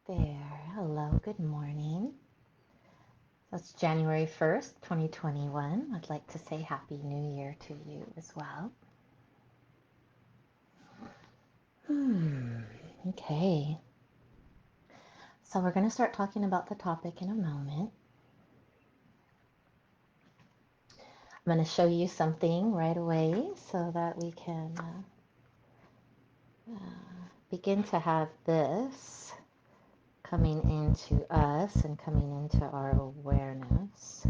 There. Hello, good morning. That's January 1st, 2021. I'd like to say Happy New Year to you as well. Okay. So we're going to start talking about the topic in a moment. I'm going to show you something right away so that we can begin to have this coming into us and coming into our awareness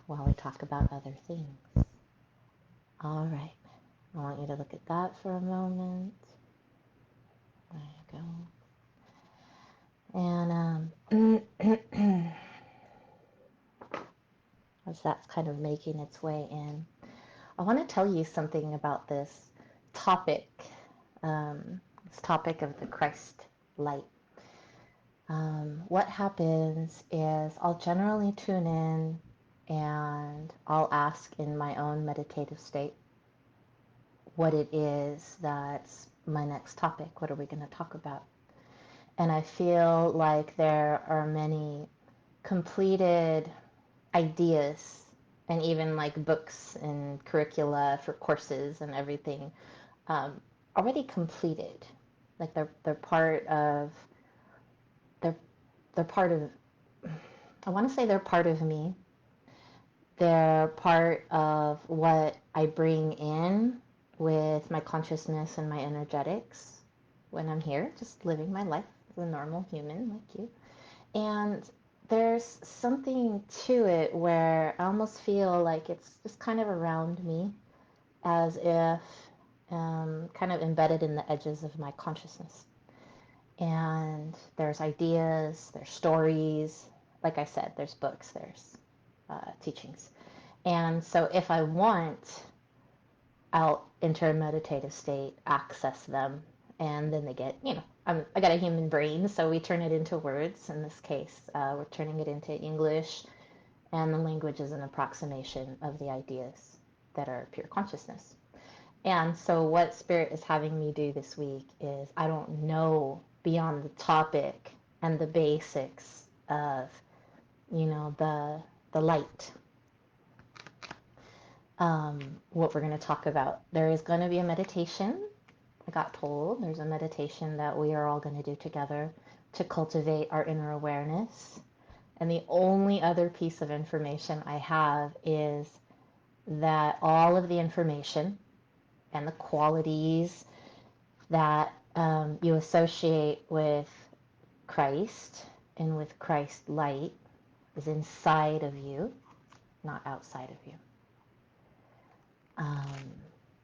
while we talk about other things. All right. I want you to look at that for a moment. There you go. And as that's kind of making its way in, I want to tell you something about this topic, this topic of the Christ light. What happens is I'll generally tune in and I'll ask in my own meditative state what it is that's my next topic. What are we going to talk about? And I feel like there are many completed ideas and even like books and curricula for courses and everything already completed. Like they're part of they're part of I want to say they're part of me. They're part of what I bring in with my consciousness and my energetics when I'm here, just living my life as a normal human like you. And there's something to it where I almost feel like it's just kind of around me, as if kind of embedded in the edges of my consciousness. And there's ideas, there's stories, like I said, there's books, there's teachings. And so if I want, I'll enter a meditative state, access them, and then they get, I got a human brain, so we turn it into words. In this case, we're turning it into English, and the language is an approximation of the ideas that are pure consciousness. And so what Spirit is having me do this week is I don't know beyond the topic and the basics of, the light. What we're going to talk about. There is going to be a meditation. I got told there's a meditation that we are all going to do together to cultivate our inner awareness. And the only other piece of information I have is that all of the information and the qualities that you associate with Christ and with Christ light is inside of you, not outside of you.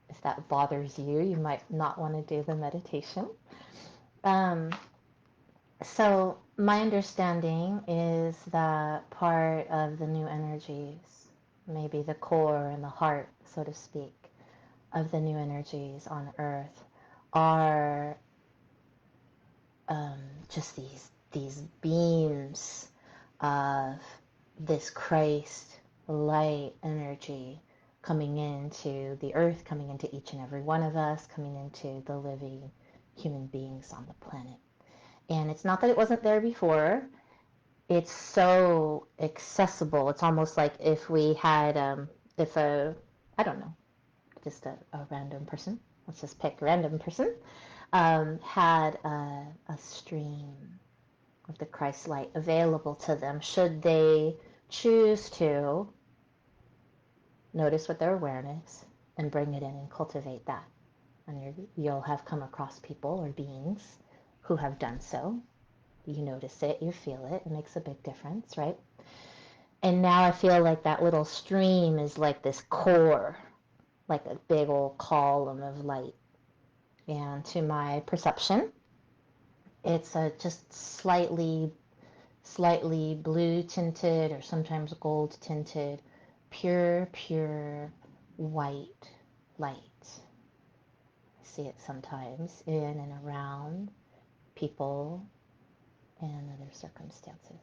If that bothers you, you might not want to do the meditation. So my understanding is that part of the new energies, maybe the core and the heart, so to speak, of the new energies on Earth are just these beams of this Christ light energy coming into the earth, coming into each and every one of us, coming into the living human beings on the planet. And it's not that it wasn't there before. It's so accessible. It's almost like if we had, I don't know, just a random person, let's just pick a random person, had a stream of the Christ light available to them, should they choose to notice with their awareness and bring it in and cultivate that. And you'll have come across people or beings who have done so. You notice it, you feel it, it makes a big difference, right? And now I feel like that little stream is like this core, like a big old column of light. And to my perception, it's just slightly blue tinted or sometimes gold tinted, pure white light. I see it sometimes in and around people and other circumstances.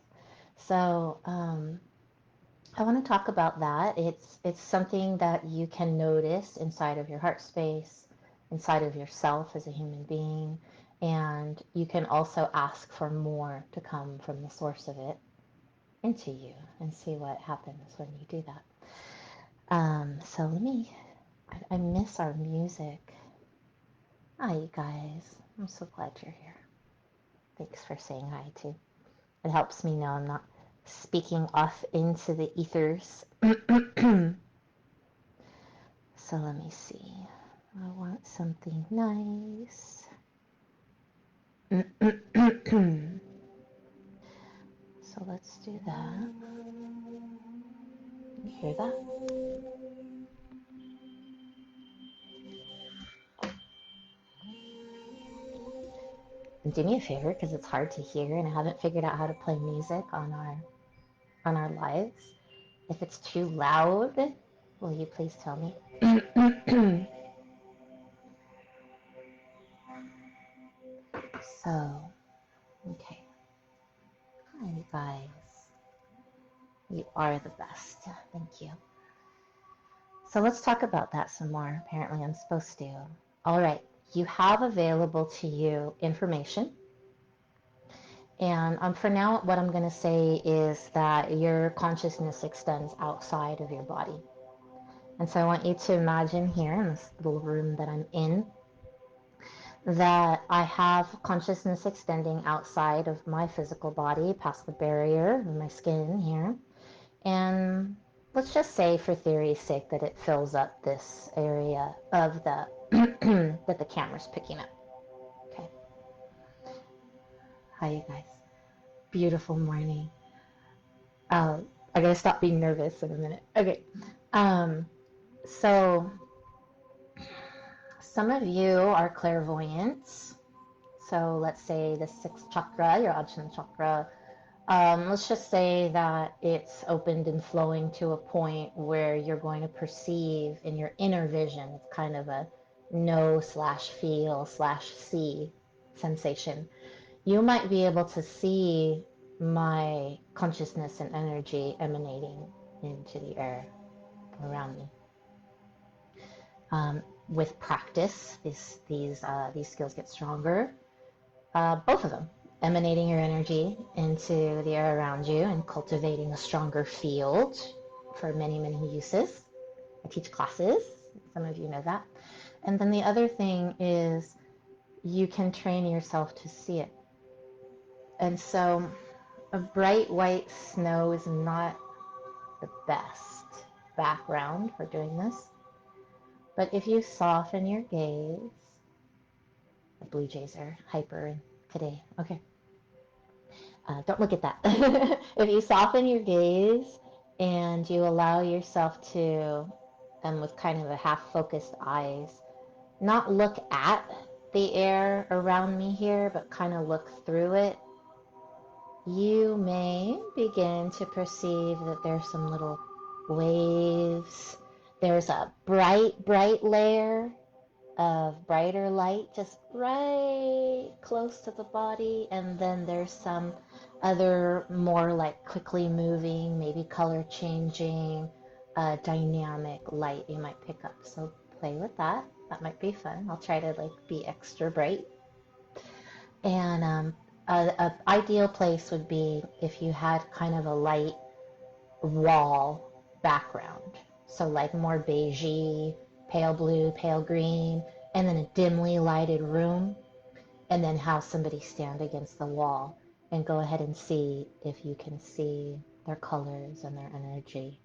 So I want to talk about that. It's something that you can notice inside of your heart space, inside of yourself as a human being. And you can also ask for more to come from the source of it into you and see what happens when you do that. So I miss our music. Hi, you guys. I'm so glad you're here. Thanks for saying hi, too. It helps me know I'm not speaking off into the ethers. So let me see. I want something nice. So let's do that. You hear that? And do me a favor, because it's hard to hear and I haven't figured out how to play music on our lives. If it's too loud, will you please tell me? So, okay. Hi, you guys. You are the best. Thank you. So let's talk about that some more. Apparently I'm supposed to. All right. You have available to you information. And for now, what I'm going to say is that your consciousness extends outside of your body. And so I want you to imagine here in this little room that I'm in, that I have consciousness extending outside of my physical body, past the barrier of my skin here. And let's just say, for theory's sake, that it fills up this area of the that the camera's picking up. Okay. Hi, you guys. Beautiful morning. I gotta stop being nervous in a minute. Okay. So some of you are clairvoyants. So let's say the sixth chakra, your Ajna chakra, let's just say that it's opened and flowing to a point where you're going to perceive in your inner vision. It's kind of a know/feel/see sensation. You might be able to see my consciousness and energy emanating into the air around me. With practice, these skills get stronger. Both of them, emanating your energy into the air around you and cultivating a stronger field for many, many uses. I teach classes. Some of you know that. And then the other thing is you can train yourself to see it. And so a bright white snow is not the best background for doing this. But if you soften your gaze, the blue jays are hyper today. Okay. Don't look at that. If you soften your gaze and you allow yourself to, with kind of a half-focused eyes, not look at the air around me here, but kind of look through it, you may begin to perceive that there's some little waves. There's a bright, bright layer of brighter light just right close to the body, and then there's some other more like quickly moving, maybe color changing, dynamic light you might pick up. So play with that. That might be fun. I'll try to like be extra bright. And a ideal place would be if you had kind of a light wall background. So like more beigey, pale blue, pale green, and then a dimly lighted room, and then have somebody stand against the wall and go ahead and see if you can see their colors and their energy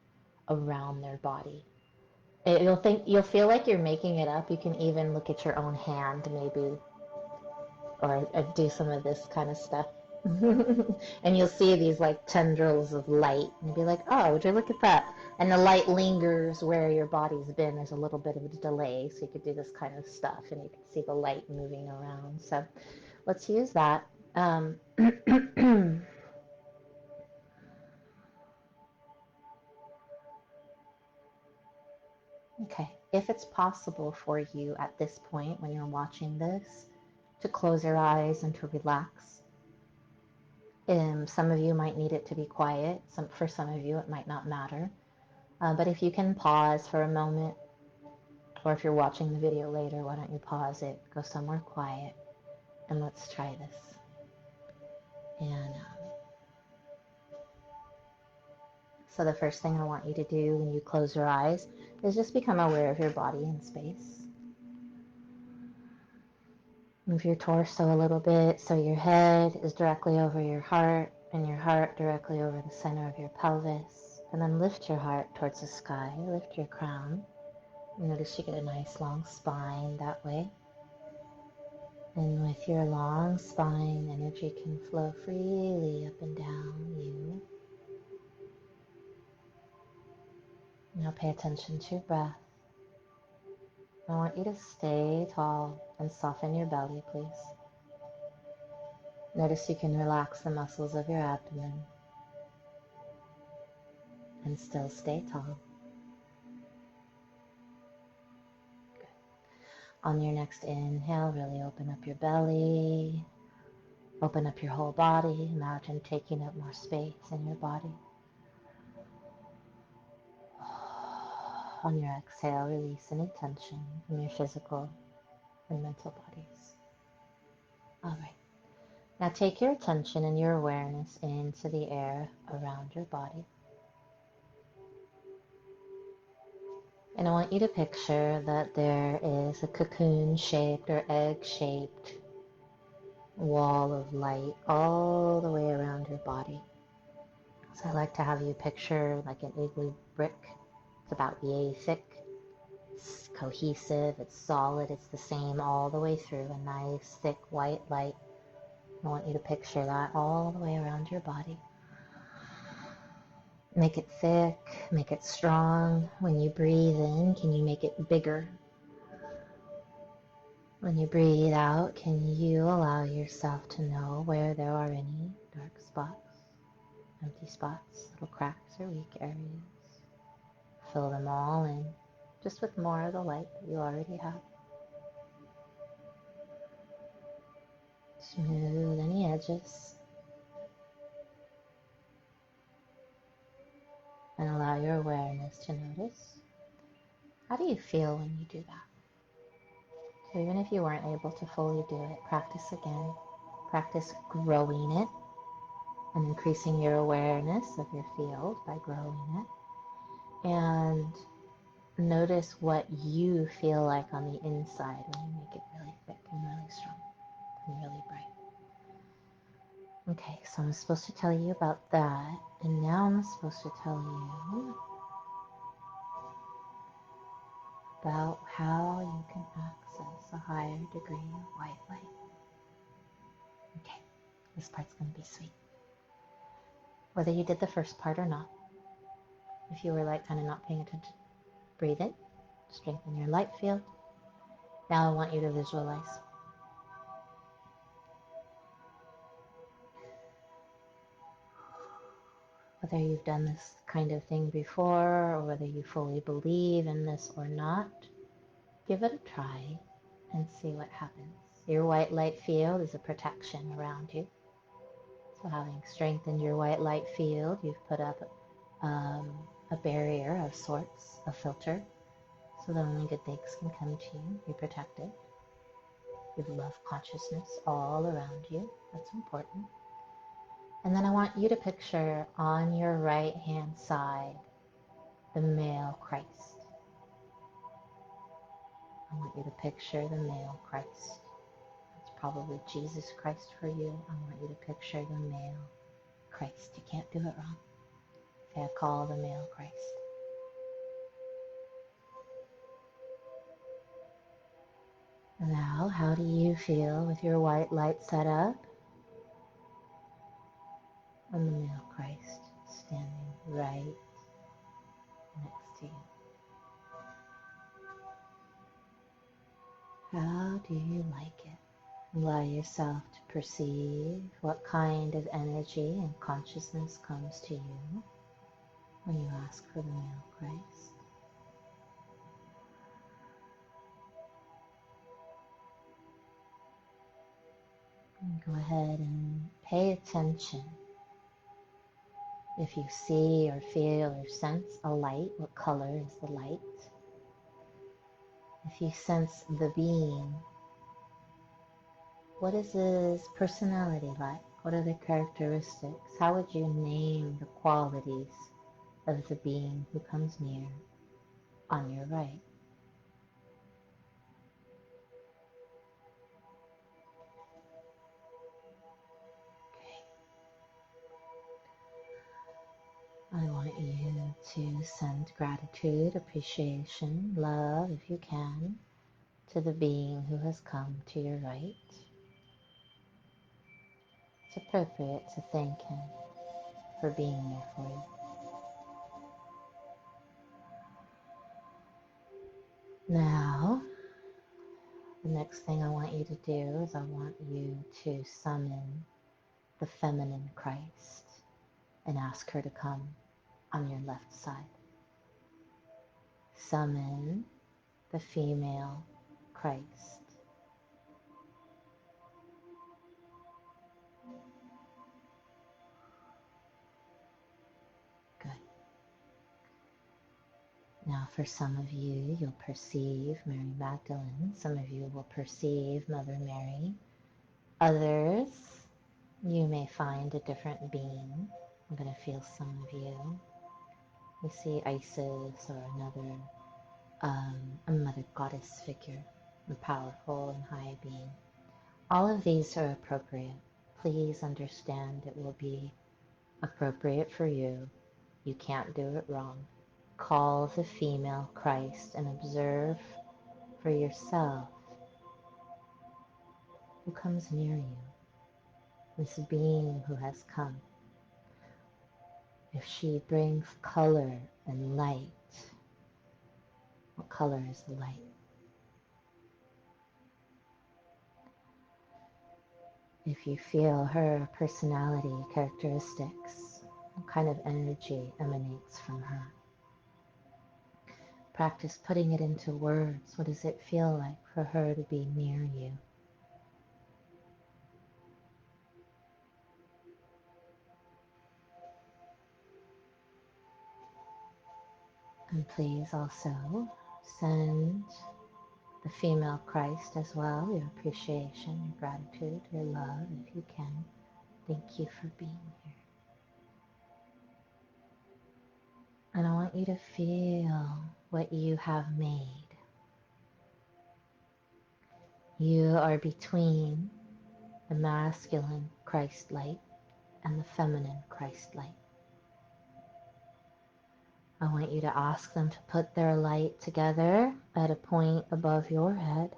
around their body. You'll feel like you're making it up. You can even look at your own hand maybe, or do some of this kind of stuff. And you'll see these like tendrils of light and be like, oh, would you look at that? And the light lingers where your body's been. There's a little bit of a delay, so you could do this kind of stuff and you can see the light moving around. So let's use that. Okay, if it's possible for you at this point when you're watching this to close your eyes and to relax. Some of you might need it to be quiet. For some of you, it might not matter. But if you can pause for a moment Or if you're watching the video later, why don't you pause it, go somewhere quiet, and let's try this. And so the first thing I want you to do when you close your eyes is just become aware of your body in space. Move your torso a little bit so your head is directly over your heart and your heart directly over the center of your pelvis. And then lift your heart towards the sky, lift your crown. Notice you get a nice long spine that way. And with your long spine, energy can flow freely up and down you. Now pay attention to your breath. I want you to stay tall and soften your belly, please. Notice you can relax the muscles of your abdomen and still stay tall. Good. On your next inhale, really open up your belly. Open up your whole body. Imagine taking up more space in your body. On your exhale, release any tension from your physical and mental bodies. All right. Now take your attention and your awareness into the air around your body. And I want you to picture that there is a cocoon-shaped or egg-shaped wall of light all the way around your body. So I like to have you picture like an igloo brick. It's about yay thick. It's cohesive, it's solid, it's the same all the way through, a nice thick white light. I want you to picture that all the way around your body. Make it thick, make it strong. When you breathe in, can you make it bigger? When you breathe out, can you allow yourself to know where there are any dark spots, empty spots, little cracks or weak areas? Fill them all in, just with more of the light that you already have. Smooth any edges. And allow your awareness to notice. How do you feel when you do that? So even if you weren't able to fully do it, practice again. Practice growing it and increasing your awareness of your field by growing it. And notice what you feel like on the inside when you make it really thick and really strong and really bright. Okay, so I'm supposed to tell you about that, and now I'm supposed to tell you about how you can access a higher degree of white light. Okay, this part's going to be sweet. Whether you did the first part or not, if you were like kind of not paying attention, breathe in, strengthen your light field. Now I want you to visualize. Whether you've done this kind of thing before or whether you fully believe in this or not, give it a try and see what happens. Your white light field is a protection around you. So having strengthened your white light field, you've put up a barrier of sorts, a filter, so that only good things can come to you. You're protected. You have love consciousness all around you. That's important. And then I want you to picture on your right hand side the male Christ. I want you to picture the male Christ. It's probably Jesus Christ for you. I want you to picture the male Christ. You can't do it wrong. Okay, I call the male Christ. Now, how do you feel with your white light set up? And the male Christ standing right next to you. How do you like it? Allow yourself to perceive what kind of energy and consciousness comes to you when you ask for the male Christ. And go ahead and pay attention. If you see or feel or sense a light, what color is the light? If you sense the being, what is his personality like? What are the characteristics? How would you name the qualities of the being who comes near on your right? Okay. I want you to send gratitude, appreciation, love, if you can, to the being who has come to your right. It's appropriate to thank him for being there for you. Now, the next thing I want you to do is I want you to summon the feminine Christ and ask her to come on your left side. Summon the female Christ. Good. Now for some of you, you'll perceive Mary Magdalene. Some of you will perceive Mother Mary. Others, you may find a different being. I'm going to feel some of you. You see Isis or another, a mother goddess figure, a powerful and high being. All of these are appropriate. Please understand it will be appropriate for you. You can't do it wrong. Call the female Christ and observe for yourself who comes near you, this being who has come. If she brings color and light, what color is the light? If you feel her personality characteristics, what kind of energy emanates from her? Practice putting it into words. What does it feel like for her to be near you? And please also send the female Christ as well, your appreciation, your gratitude, your love, if you can. Thank you for being here. And I want you to feel what you have made. You are between the masculine Christ light and the feminine Christ light. I want you to ask them to put their light together at a point above your head.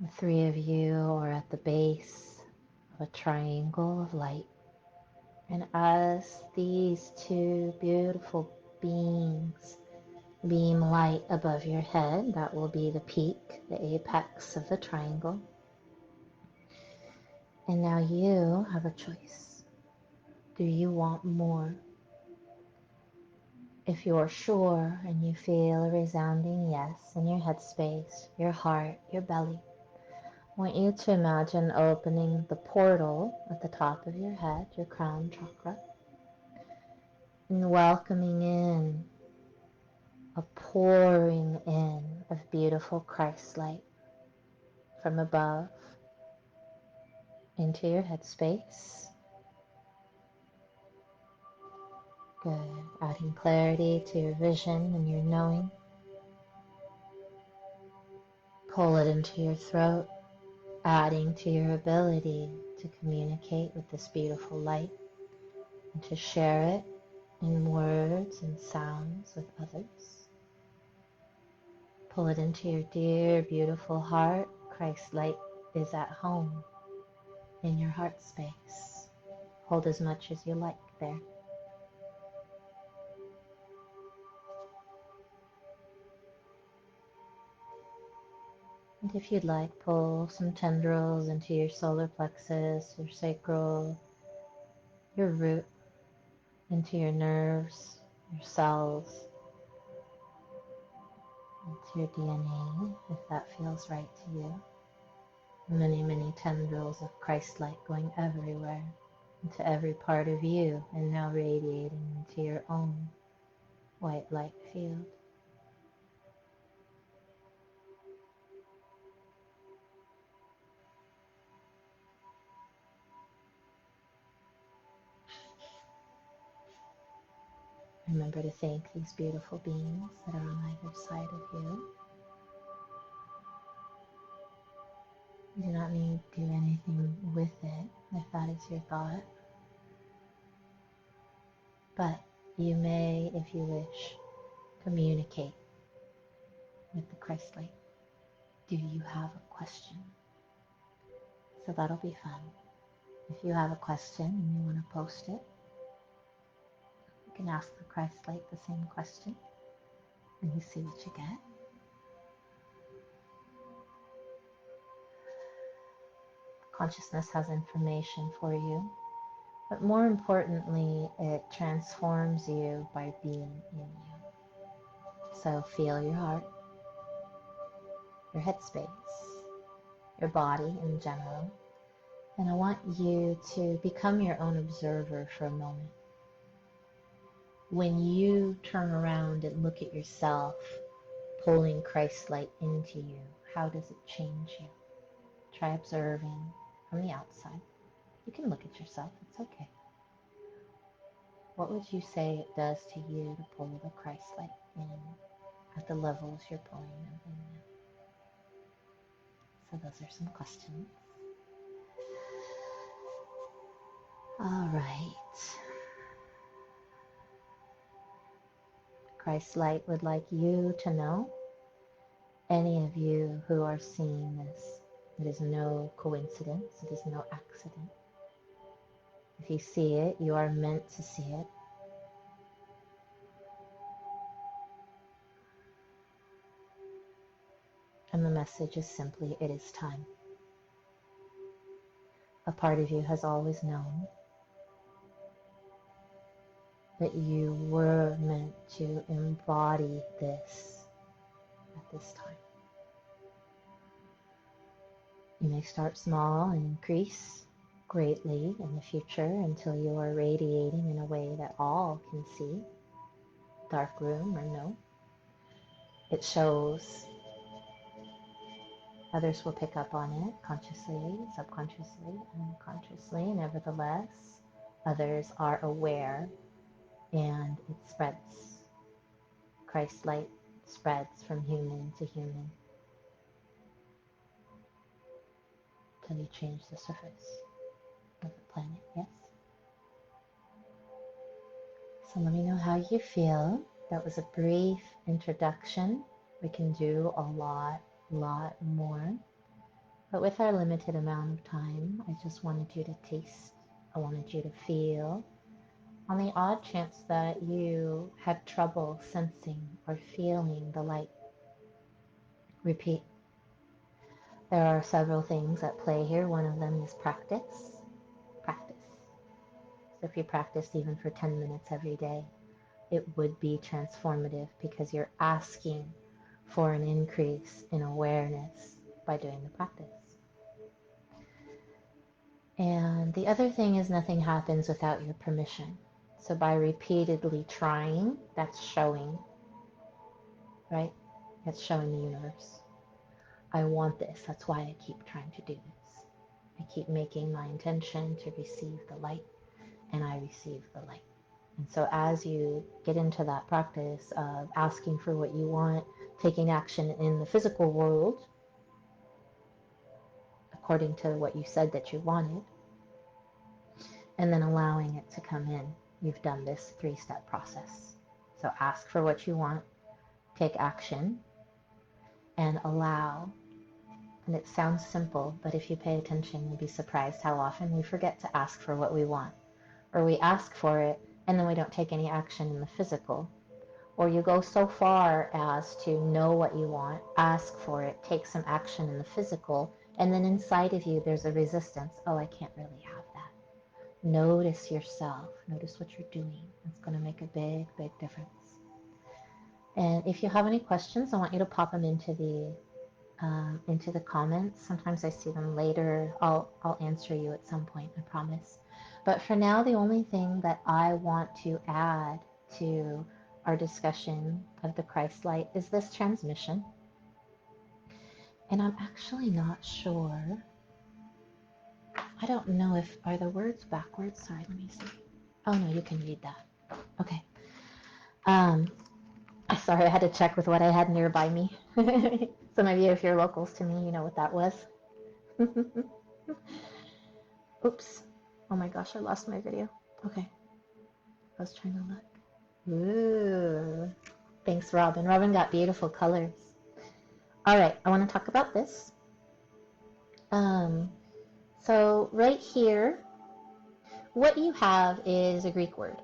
The three of you are at the base of a triangle of light. And as these two beautiful beings beam light above your head, that will be the peak, the apex of the triangle. And now you have a choice. Do you want more? If you're sure and you feel a resounding yes in your headspace, your heart, your belly, I want you to imagine opening the portal at the top of your head, your crown chakra, and welcoming in a pouring in of beautiful Christ light from above into your headspace. Good. Adding clarity to your vision and your knowing. Pull it into your throat, adding to your ability to communicate with this beautiful light and to share it in words and sounds with others. Pull it into your dear, beautiful heart. Christ light is at home in your heart space. Hold as much as you like there. And if you'd like, pull some tendrils into your solar plexus, your sacral, your root, into your nerves, your cells, into your DNA, if that feels right to you. Many, many tendrils of Christ light going everywhere, into every part of you, and now radiating into your own white light field. Remember to thank these beautiful beings that are on either side of you. You do not need to do anything with it if that is your thought. But you may, if you wish, communicate with the Christ light. Do you have a question? So that'll be fun. If you have a question and you want to post it, you can ask the Christ light the same question and you see what you get. Consciousness has information for you, but more importantly, it transforms you by being in you. So feel your heart, your headspace, your body in general, and I want you to become your own observer for a moment. When you turn around and look at yourself, pulling Christ light into you, how does it change you? Try observing from the outside. You can look at yourself, it's okay. What would you say it does to you to pull the Christ light in at the levels you're pulling them in now? So those are some questions. All right. Christ light would like you to know, any of you who are seeing this, it is no coincidence, it is no accident. If you see it, you are meant to see it. And the message is simply, it is time. A part of you has always known that you were meant to embody this at this time. You may start small and increase greatly in the future until you are radiating in a way that all can see, dark room or no. It shows. Others will pick up on it consciously, subconsciously, unconsciously. Nevertheless, others are aware and it spreads. Christ light spreads from human to human till you change the surface of the planet, yes? So let me know how you feel. That was a brief introduction. We can do a lot more. But with our limited amount of time, I just wanted you to taste. I wanted you to feel. On the odd chance that you had trouble sensing or feeling the light, repeat. There are several things at play here. One of them is practice. Practice. So if you practiced even for 10 minutes every day, it would be transformative because you're asking for an increase in awareness by doing the practice. And the other thing is nothing happens without your permission. So by repeatedly trying, that's showing, right? It's showing the universe. I want this. That's why I keep trying to do this. I keep making my intention to receive the light, and I receive the light. And so as you get into that practice of asking for what you want, taking action in the physical world, according to what you said that you wanted, and then allowing it to come in, you've done this 3-step process. So ask for what you want, take action, and allow. And it sounds simple, but if you pay attention, you'll be surprised how often we forget to ask for what we want. Or we ask for it, and then we don't take any action in the physical. Or you go so far as to know what you want, ask for it, take some action in the physical, and then inside of you there's a resistance. Oh, I can't really have that. Notice yourself. Notice what you're doing. It's going to make a big, big difference. And if you have any questions, I want you to pop them into the comments. Sometimes I see them later. I'll answer you at some point, I promise. But for now, the only thing that I want to add to our discussion of the Christ light is this transmission. And I'm actually not sure. I don't know if, are the words backwards? Sorry, let me see. Oh no, you can read that. Okay. Um, sorry, I had to check with what I had nearby me. Some of you, if you're locals to me, you know what that was. Oops. Oh my gosh, I lost my video. Okay. I was trying to look. Ooh. Thanks, Robin. Robin got beautiful colors. All right, I want to talk about this. So right here, what you have is a Greek word.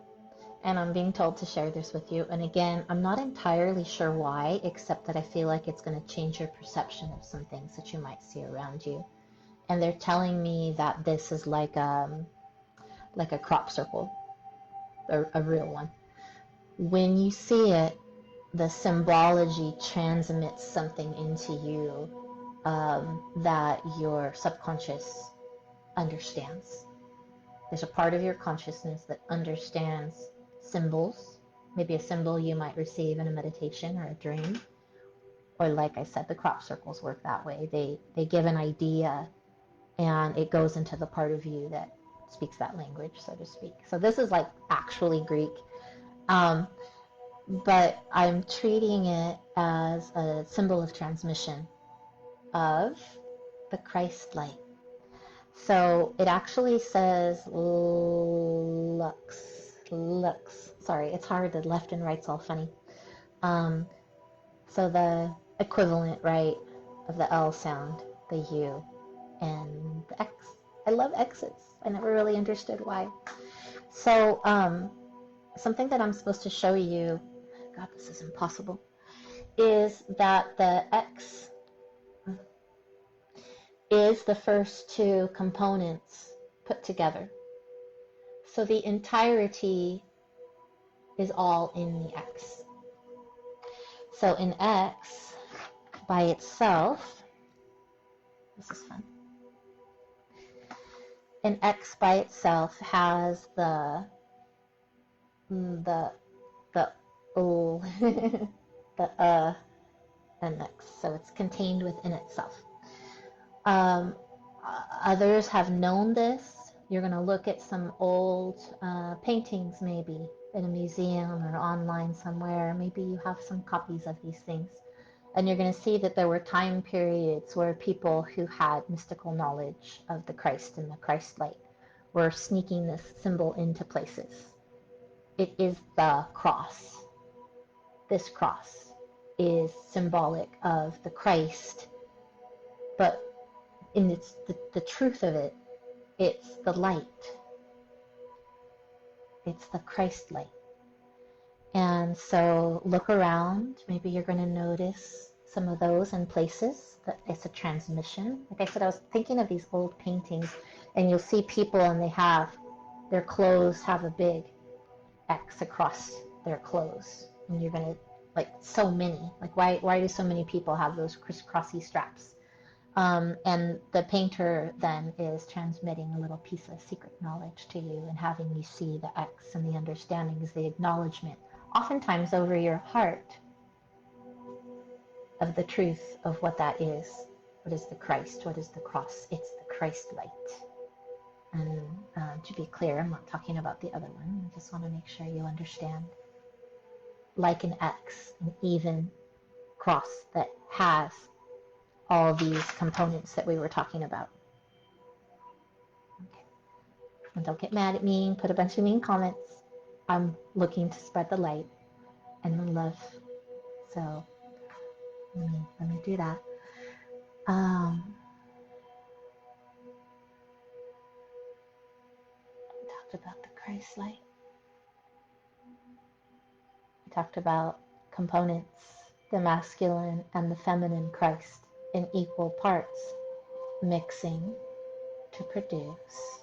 And I'm being told to share this with you. And again, I'm not entirely sure why, except that I feel like it's going to change your perception of some things that you might see around you. And they're telling me that this is like a crop circle, a real one. When you see it, the symbology transmits something into you that your subconscious understands. There's a part of your consciousness that understands symbols, maybe a symbol you might receive in a meditation or a dream. Or like I said, the crop circles work that way. They give an idea and it goes into the part of you that speaks that language, so to speak. So this is like actually Greek. But I'm treating it as a symbol of transmission of the Christ light. So it actually says lux. Sorry, it's hard. The left and right's all funny. So the equivalent, right, of the L sound, the U, and the X. I love X's. I never really understood why. So something that I'm supposed to show you, God, this is impossible, is that the X is the first two components put together. So the entirety is all in the X. So in X by itself, this is fun. An X by itself has the O, the and X, so it's contained within itself. Others have known this. You're going to look at some old paintings, maybe in a museum or online somewhere. Maybe you have some copies of these things. And you're going to see that there were time periods where people who had mystical knowledge of the Christ and the Christ light were sneaking this symbol into places. It is the cross. This cross is symbolic of the Christ, but in its the truth of it, it's the light. It's the Christ light. And so look around. Maybe you're going to notice some of those in places that it's a transmission. Like I said, I was thinking of these old paintings, and you'll see people and they have their clothes have a big X across their clothes. And you're going to, like, so many. Like, why do so many people have those crisscrossy straps? And the painter then is transmitting a little piece of secret knowledge to you and having you see the X, and the understanding is the acknowledgement, oftentimes over your heart, of the truth of what that is. What is the Christ? What is the cross? It's the Christ light. And to be clear, I'm not talking about the other one. I just want to make sure you understand. Like an X, an even cross that has all these components that we were talking about. Okay. And don't get mad at me, put a bunch of mean comments. I'm looking to spread the light and the love. So let me do that. We talked about the Christ light. We talked about components, the masculine and the feminine Christ in equal parts, mixing to produce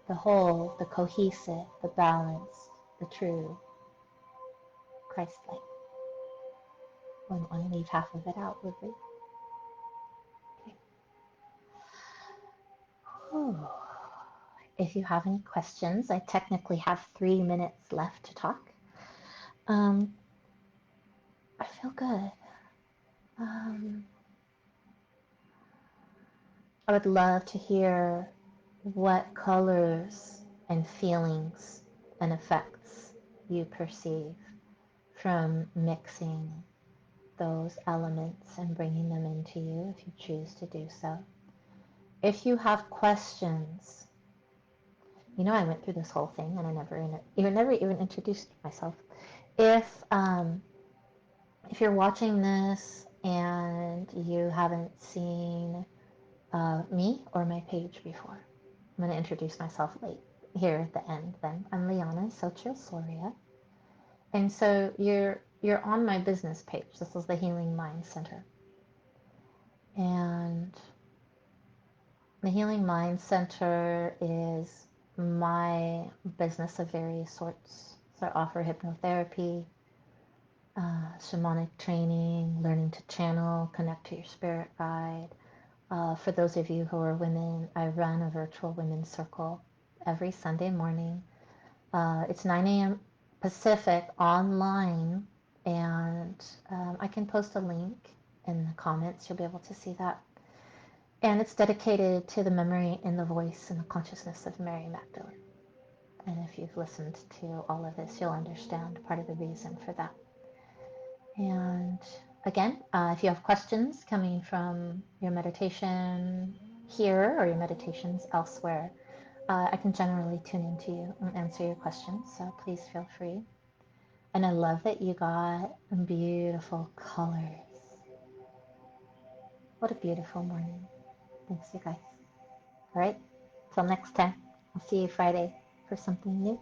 the whole, the cohesive, the balanced, the true Christ light. Wouldn't want to leave half of it out, would we? Okay. Whew. If you have any questions, I technically have 3 minutes left to talk. I feel good. I would love to hear what colors and feelings and effects you perceive from mixing those elements and bringing them into you if you choose to do so. If you have questions, I went through this whole thing and I never even introduced myself. If if you're watching this and you haven't seen me or my page before, I'm going to introduce myself late here at the end. Then I'm Liana Socher Soria, and so you're on my business page. This is the Healing Mind Center, and the Healing Mind Center is my business of various sorts. So I offer hypnotherapy, shamanic training, learning to channel, connect to your spirit guide. For those of you who are women, I run a virtual women's circle every Sunday morning. It's 9 a.m. Pacific online, and I can post a link in the comments. You'll be able to see that. And it's dedicated to the memory and the voice and the consciousness of Mary Magdalene. And if you've listened to all of this, you'll understand part of the reason for that. And again, if you have questions coming from your meditation here or your meditations elsewhere, I can generally tune into you and answer your questions, so please feel free. And I love that you got beautiful colors. What a beautiful morning. Thanks, you guys. All right, till next time. I'll see you Friday for something new.